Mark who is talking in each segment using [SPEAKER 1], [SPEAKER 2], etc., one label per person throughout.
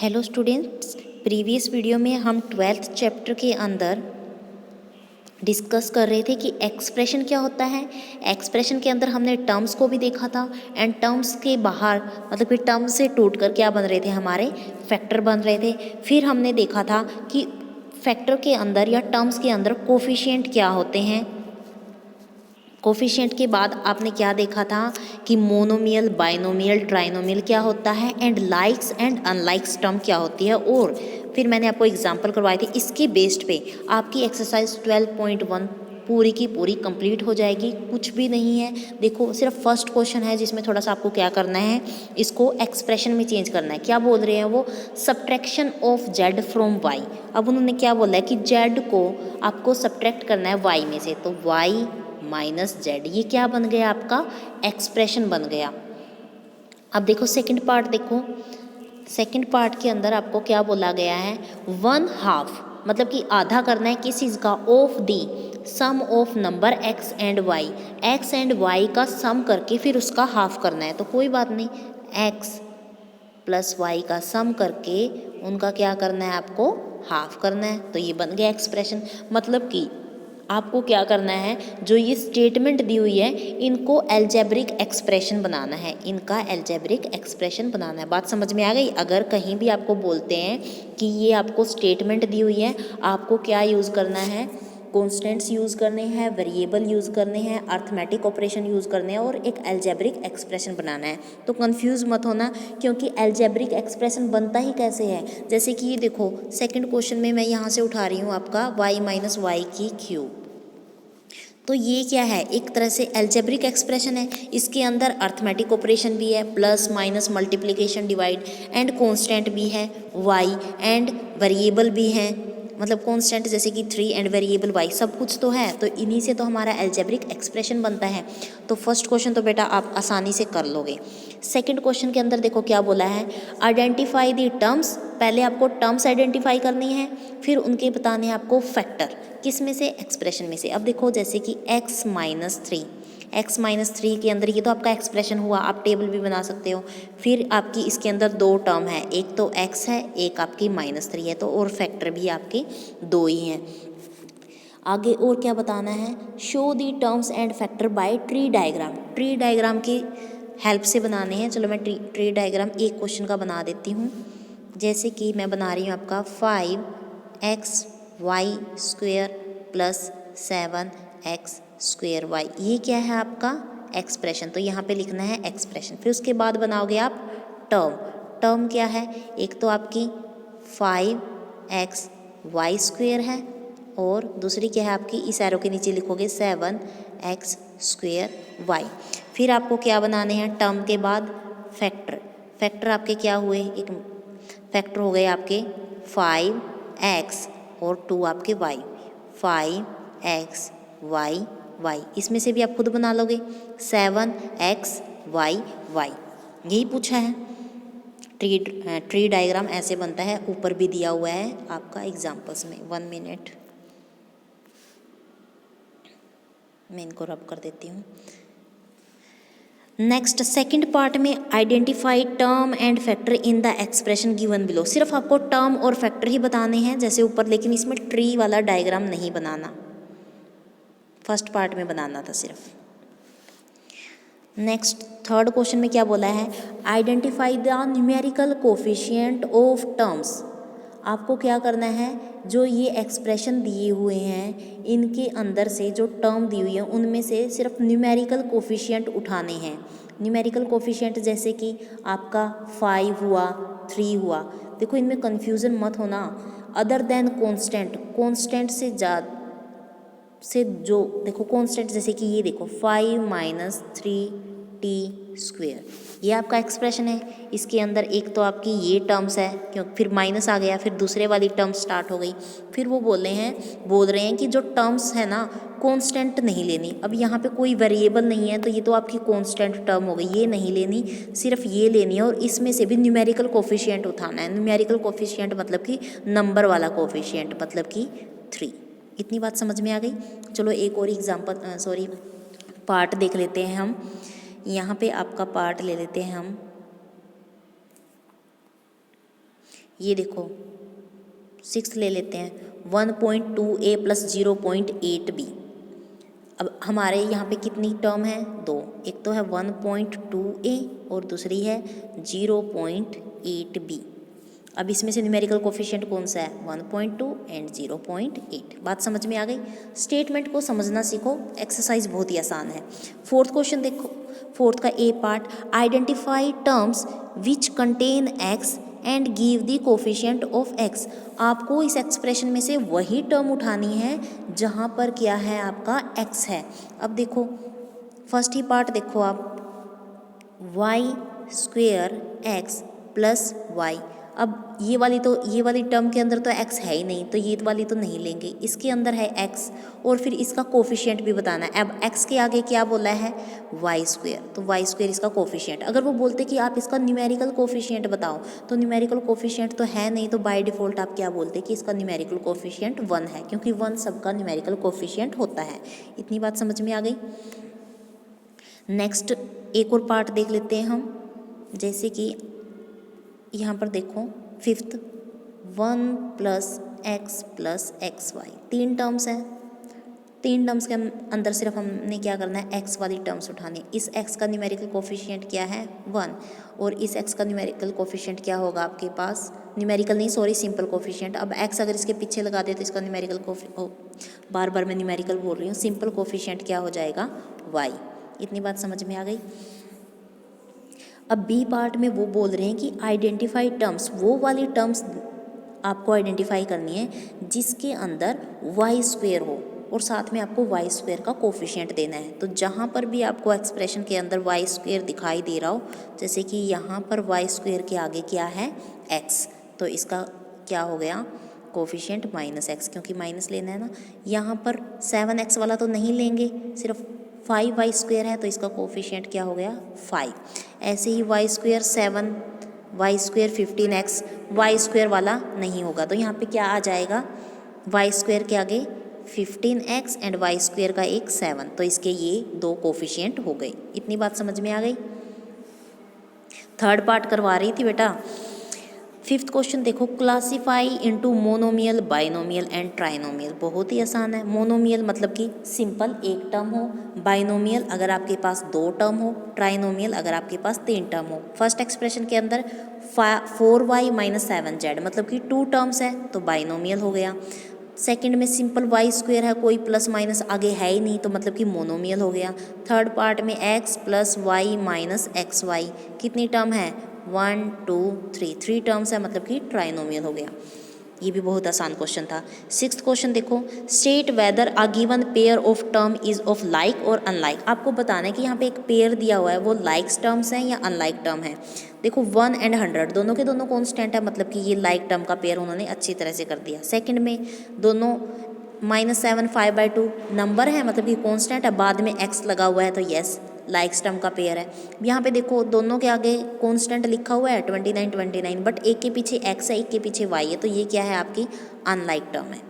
[SPEAKER 1] Hello students, previous video में हम 12th chapter के अंदर डिस्कस कर रहे थे कि एक्सप्रेशन क्या होता है। एक्सप्रेशन के अंदर हमने टर्म्स को भी देखा था एंड टर्म्स के बाहर मतलब कि टर्म्स से टूटकर क्या बन रहे थे, हमारे फैक्टर बन रहे थे। फिर हमने देखा था कि फैक्टर के अंदर या टर्म्स के अंदर कोफिशिएंट क्या होते हैं। कोफिशिएंट के बाद आपने क्या देखा था कि मोनोमियल, बाइनोमियल, ट्राइनोमियल क्या होता है एंड लाइक्स एंड अनलाइक्स टर्म क्या होती है। और फिर मैंने आपको एग्जांपल करवाए थे। इसके बेस्ड पे आपकी एक्सरसाइज 12.1 पूरी की पूरी कंप्लीट हो जाएगी। कुछ भी नहीं है, देखो सिर्फ फर्स्ट क्वेश्चन है जिसमें थोड़ा सा आपको क्या करना है, इसको एक्सप्रेशन में चेंज करना है। क्या बोल रहे हैं वो, subtraction of z from y. अब उन्होंने क्या बोला है कि जेड को आपको सब्ट्रैक्ट करना है वाई में से, तो वाई माइनस जेड, ये क्या बन गया, आपका एक्सप्रेशन बन गया। अब देखो सेकंड पार्ट, देखो सेकंड पार्ट के अंदर आपको क्या बोला गया है, 1/2 मतलब कि आधा करना है किस चीज़ का, of the sum of number x and y। x and y का सम करके फिर उसका हाफ करना है। तो कोई बात नहीं, x प्लस y का सम करके उनका क्या करना है, आपको हाफ करना है। तो ये बन गया एक्सप्रेशन। मतलब कि आपको क्या करना है, जो ये स्टेटमेंट दी हुई है इनको एल्जेब्रिक एक्सप्रेशन बनाना है, इनका एल्जेब्रिक एक्सप्रेशन बनाना है। बात समझ में आ गई। अगर कहीं भी आपको बोलते हैं कि ये आपको स्टेटमेंट दी हुई है, आपको क्या यूज़ करना है, कॉन्स्टेंट्स यूज़ करने हैं, वेरिएबल यूज़ करने हैं, अर्थमेटिक ऑपरेशन यूज़ करने हैं और एक एल्जेब्रिक एक्सप्रेशन बनाना है। तो कंफ्यूज मत होना, क्योंकि एल्जेब्रिक एक्सप्रेशन बनता ही कैसे है। जैसे कि ये देखो सेकंड क्वेश्चन में मैं यहाँ से उठा रही हूँ आपका y माइनस वाई की क्यूब। तो ये क्या है, एक तरह से एल्जेब्रिक एक्सप्रेशन है। इसके अंदर अर्थमेटिक ऑपरेशन भी है, plus minus multiplication divide and constant भी है y एंड वेरिएबल भी है, मतलब कांस्टेंट जैसे कि 3 एंड वेरिएबल y, सब कुछ तो है। तो इन्हीं से तो हमारा एल्जेब्रिक एक्सप्रेशन बनता है। तो फर्स्ट क्वेश्चन तो बेटा आप आसानी से कर लोगे। सेकंड क्वेश्चन के अंदर देखो क्या बोला है, आइडेंटिफाई दी टर्म्स। पहले आपको टर्म्स आइडेंटिफाई करनी है, फिर उनके बताने हैं आपको फैक्टर, किस में से, एक्सप्रेशन में से। अब देखो जैसे कि x माइनस थ्री के अंदर ये तो आपका एक्सप्रेशन हुआ, आप टेबल भी बना सकते हो। फिर आपकी इसके अंदर दो टर्म है, एक तो x है, एक आपकी -3 है, तो और फैक्टर भी आपके दो ही हैं। आगे और क्या बताना है, show the terms and factor by tree diagram. Tree diagram की हेल्प से बनाने हैं। चलो मैं ट्री डायग्राम एक क्वेश्चन का बना देती हूँ। जैसे कि मैं बना रही हूँ आपका 5xy² प्लस 7x²y। ये क्या है आपका एक्सप्रेशन, तो यहाँ पे लिखना है एक्सप्रेशन। फिर उसके बाद बनाओगे आप टर्म। टर्म क्या है, एक तो आपकी 5xy² है और दूसरी क्या है आपकी, इस एरो के नीचे लिखोगे 7x²y। फिर आपको क्या बनाने हैं, टर्म के बाद फैक्टर। फैक्टर आपके क्या हुए, एक फैक्टर हो गए आपके 5x और 2 आपके y, 5x y। इसमें से भी आप खुद बना लोगे 7xy। यही पूछा है। ट्री डायग्राम ऐसे बनता है, ऊपर भी दिया हुआ है आपका एग्जाम्पल्स में। 1 मिनट मैं इनको रब कर देती हूँ। नेक्स्ट सेकंड पार्ट में identify term and factor in the expression given below. सिर्फ आपको टर्म और फैक्टर ही बताने हैं जैसे ऊपर, लेकिन इसमें ट्री वाला डायग्राम नहीं बनाना, फर्स्ट पार्ट में बनाना था सिर्फ। नेक्स्ट थर्ड क्वेश्चन में क्या बोला है, identify the numerical coefficient of terms. आपको क्या करना है, जो ये एक्सप्रेशन दिए हुए हैं इनके अंदर से जो टर्म दी हुई है उनमें से सिर्फ न्यूमेरिकल कोफिशिएंट उठाने हैं। न्यूमेरिकल कोफिशिएंट जैसे कि आपका 5 हुआ, 3 हुआ। देखो इनमें कन्फ्यूज़न मत होना, अदर देन कांस्टेंट, कांस्टेंट से से जो देखो कांस्टेंट, जैसे कि ये देखो 5 - 3t², ये आपका एक्सप्रेशन है। इसके अंदर एक तो आपकी ये टर्म्स है, क्योंकि फिर माइनस आ गया, फिर दूसरे वाली टर्म स्टार्ट हो गई। फिर वो बोल रहे हैं कि जो टर्म्स है ना कांस्टेंट नहीं लेनी। अब यहाँ पे कोई वेरिएबल नहीं है, तो ये तो आपकी कांस्टेंट टर्म हो गई, ये नहीं लेनी, सिर्फ ये लेनी है। और इसमें से भी न्यूमेरिकल कोफिशिएंट उठाना है। न्यूमेरिकल कोफिशिएंट मतलब कि नंबर वाला कोफिशिएंट, मतलब कि 3। इतनी बात समझ में आ गई। चलो एक और एग्जाम्पल पार्ट देख लेते हैं हम। यहाँ पे आपका पार्ट ले लेते हैं हम। ये देखो 6 ले लेते हैं, 1.2a प्लस 0.8b। अब हमारे यहाँ पे कितनी टर्म है? 2। एक तो है 1.2a और दूसरी है 0.8b। अब इसमें से न्यूमेरिकल कोफिशिएंट कौन सा है? 1.2 एंड 0.8। बात समझ में आ गई? स्टेटमेंट को समझना सीखो, एक्सरसाइज बहुत ही आसान है। फोर्थ क्वेश्चन देखो, फोर्थ का A part, identify terms which contain x and give the coefficient of x. आपको इस एक्सप्रेशन में से वही टर्म उठानी है जहाँ पर क्या है आपका एक्स है। अब देखो फर्स्ट ही पार्ट देखो आप, y square x plus y. अब ये वाली टर्म के अंदर तो x है ही नहीं, तो ये वाली तो नहीं लेंगे। इसके अंदर है x और फिर इसका कोफिशिएंट भी बताना है। अब x के आगे क्या बोला है? वाई स्क्वेयर, तो वाई स्क्वेयर इसका कोफिशिएंट। अगर वो बोलते कि आप इसका न्यूमेरिकल कोफिशिएंट बताओ, तो न्यूमेरिकल कोफिशिएंट तो है नहीं, तो बाय डिफ़ॉल्ट आप क्या बोलते कि इसका न्यूमेरिकल कोफिशिएंट 1 है, क्योंकि 1 सबका न्यूमेरिकल कोफिशिएंट होता है। इतनी बात समझ में आ गई? नेक्स्ट एक और पार्ट देख लेते हैं हम, जैसे कि यहाँ पर देखो fifth, 1 plus x plus x y. 3 terms हैं, 3 टर्म्स के अंदर सिर्फ हमने क्या करना है? एक्स वाली टर्म्स उठानी। इस एक्स का न्यूमेरिकल कोफिशिएंट क्या है? 1। और इस एक्स का न्यूमेरिकल कोफिशिएंट क्या होगा आपके पास? न्यूमेरिकल नहीं, सॉरी, सिंपल कोफिशिएंट। अब एक्स अगर इसके पीछे लगा दे तो इसका न्यूमेरिकल बार बार मैं न्यूमेरिकल बोल रही हूँ, सिंपल कोफिशिएंट क्या हो जाएगा? वाई। इतनी बात समझ में आ गई? अब बी पार्ट में वो बोल रहे हैं कि आइडेंटिफाई टर्म्स, वो वाली टर्म्स आपको आइडेंटिफाई करनी है जिसके अंदर वाई स्क्वेयर हो और साथ में आपको वाई स्क्वेयर का कोफिशिएंट देना है। तो जहाँ पर भी आपको एक्सप्रेशन के अंदर वाई स्क्वेयर दिखाई दे रहा हो, जैसे कि यहाँ पर वाई स्क्वेयर के आगे क्या है? एक्स, तो इसका क्या हो गया? कोफिशिएंट -x, क्योंकि माइनस लेना है ना। यहाँ पर 7x वाला तो नहीं लेंगे, सिर्फ 5y स्क्वेयर है, तो इसका कोफिशिएंट क्या हो गया? 5। ऐसे ही y square 7, y square 15x, y square वाला नहीं होगा, तो यहाँ पे क्या आ जाएगा? y स्क्वेयर के आगे 15x एंड y स्क्वेयर का एक 7, तो इसके ये 2 कोफिशिएंट हो गए। इतनी बात समझ में आ गई? थर्ड पार्ट करवा रही थी बेटा। फिफ्थ क्वेश्चन देखो, classify into monomial, binomial and trinomial. बहुत ही आसान है। मोनोमियल मतलब कि सिंपल एक टर्म हो, बाइनोमियल अगर आपके पास 2 टर्म हो, ट्राइनोमियल अगर आपके पास 3 टर्म हो। फर्स्ट एक्सप्रेशन के अंदर 4y - 7z मतलब कि 2 टर्म्स है, तो बाइनोमियल हो गया। सेकंड में सिंपल वाई स्क्वेयर है, कोई प्लस माइनस आगे है ही नहीं, तो मतलब कि मोनोमियल हो गया। थर्ड पार्ट में x plus y minus x y, कितनी टर्म है? 1 2 3 टर्म्स है, मतलब कि ट्राइनोमियल हो गया। ये भी बहुत आसान क्वेश्चन था। सिक्स्थ क्वेश्चन देखो, state whether a given pair of term is of like और अनलाइक। आपको बताना है कि यहाँ पे एक पेयर दिया हुआ है, वो लाइक्स टर्म्स हैं या अनलाइक टर्म है। देखो 1 एंड 100 दोनों के दोनों कॉन्स्टेंट है, मतलब कि ये लाइक टर्म का पेयर उन्होंने अच्छी तरह से कर दिया। सेकंड में दोनों -7 5/2 नंबर है, मतलब कि कॉन्स्टेंट है, बाद में x लगा हुआ है, तो यस लाइक्स टर्म का पेयर है। यहाँ पे देखो दोनों के आगे कॉन्स्टेंट लिखा हुआ है 29 29, बट एक के पीछे x है, एक के पीछे y है, तो ये क्या है? आपकी अनलाइक टर्म है।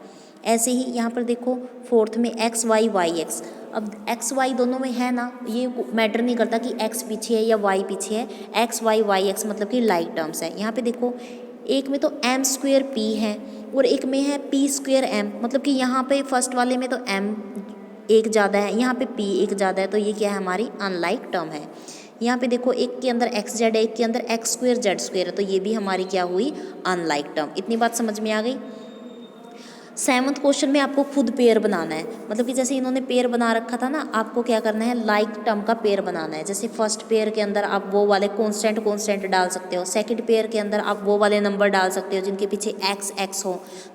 [SPEAKER 1] ऐसे ही यहाँ पर देखो फोर्थ में x y y x। अब x y दोनों में है ना, ये मैटर नहीं करता कि x पीछे है या y पीछे है, x y y x मतलब कि लाइक टर्म्स है। यहाँ पे देखो एक में तो m स्क्वेयर p है और एक में है p स्क्वेयर m, मतलब कि यहाँ पे फर्स्ट वाले में तो m एक ज़्यादा है, यहाँ पे p एक ज़्यादा है, तो ये क्या है? हमारी अनलाइक टर्म है। यहाँ पे देखो एक के अंदर एक्स जेड है, एक के अंदर x स्क्वेयर जेड स्क्वेयर है, तो ये भी हमारी क्या हुई? Unlike term. इतनी बात समझ में आ गई? सेवन्थ क्वेश्चन में आपको खुद पेयर बनाना है, मतलब कि जैसे इन्होंने पेयर बना रखा था ना, आपको क्या करना है? लाइक टर्म का पेयर बनाना है। जैसे फर्स्ट पेयर के अंदर आप वो वाले कॉन्स्टेंट डाल सकते हो, सेकंड पेयर के अंदर आप वो वाले नंबर डाल सकते हो जिनके पीछे एक्स एक्स हो।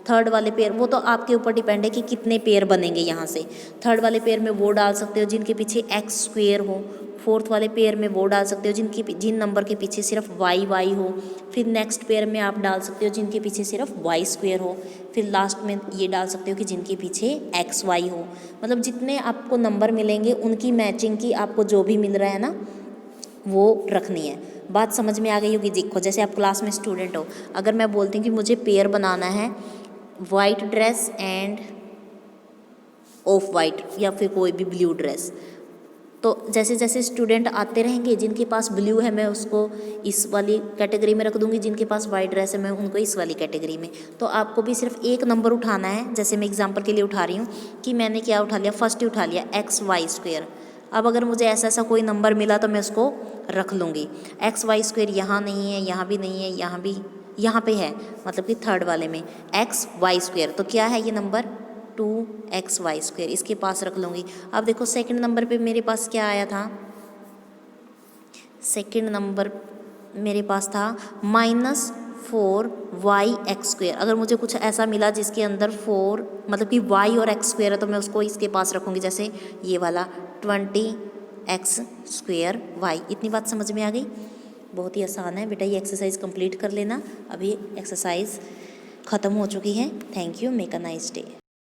[SPEAKER 1] थर्ड वाले पेयर वो तो आपके ऊपर डिपेंड है कि कितने पेयर बनेंगे यहाँ से। थर्ड वाले पेयर में वो डाल सकते हो जिनके पीछे एक्स स्क्वेयर हो। फोर्थ वाले पेयर में वो डाल सकते हो जिन नंबर के पीछे सिर्फ वाई वाई हो। फिर नेक्स्ट पेयर में आप डाल सकते हो जिनके पीछे सिर्फ वाई स्क्वेयर हो। फिर लास्ट में ये डाल सकते हो कि जिनके पीछे एक्स वाई हो। मतलब जितने आपको नंबर मिलेंगे उनकी मैचिंग की आपको जो भी मिल रहा है ना वो रखनी है। बात समझ में आ गई होगी? देखो जैसे आप क्लास में स्टूडेंट हो, अगर मैं बोलती हूँ कि मुझे पेयर बनाना है white dress end of white या फिर कोई भी ब्लू ड्रेस, तो जैसे जैसे स्टूडेंट आते रहेंगे, जिनके पास ब्लू है मैं उसको इस वाली कैटेगरी में रख दूँगी, जिनके पास वाइट ड्रेस है मैं उनको इस वाली कैटेगरी में। तो आपको भी सिर्फ एक नंबर उठाना है। जैसे मैं एग्जांपल के लिए उठा रही हूँ कि मैंने क्या उठा लिया, फर्स्ट ही उठा लिया XY²। अब अगर मुझे ऐसा ऐसा कोई नंबर मिला तो मैं उसको रख लूँगी। XY² यहाँ नहीं है, यहाँ भी नहीं है, यहाँ भी, यहाँ पे है, मतलब कि थर्ड वाले में XY²। तो क्या है ये नंबर 2XY², इसके पास रख लूँगी। अब देखो सेकंड नंबर पे मेरे पास क्या आया था, सेकंड नंबर मेरे पास था -4YX²। अगर मुझे कुछ ऐसा मिला जिसके अंदर 4 मतलब कि Y और X² है तो मैं उसको इसके पास रखूँगी, जैसे ये वाला 20X²Y। इतनी बात समझ में आ गई? बहुत ही आसान है बेटा, ये एक्सरसाइज कंप्लीट कर लेना। अभी एक्सरसाइज ख़त्म हो चुकी है। Thank you, make a nice day.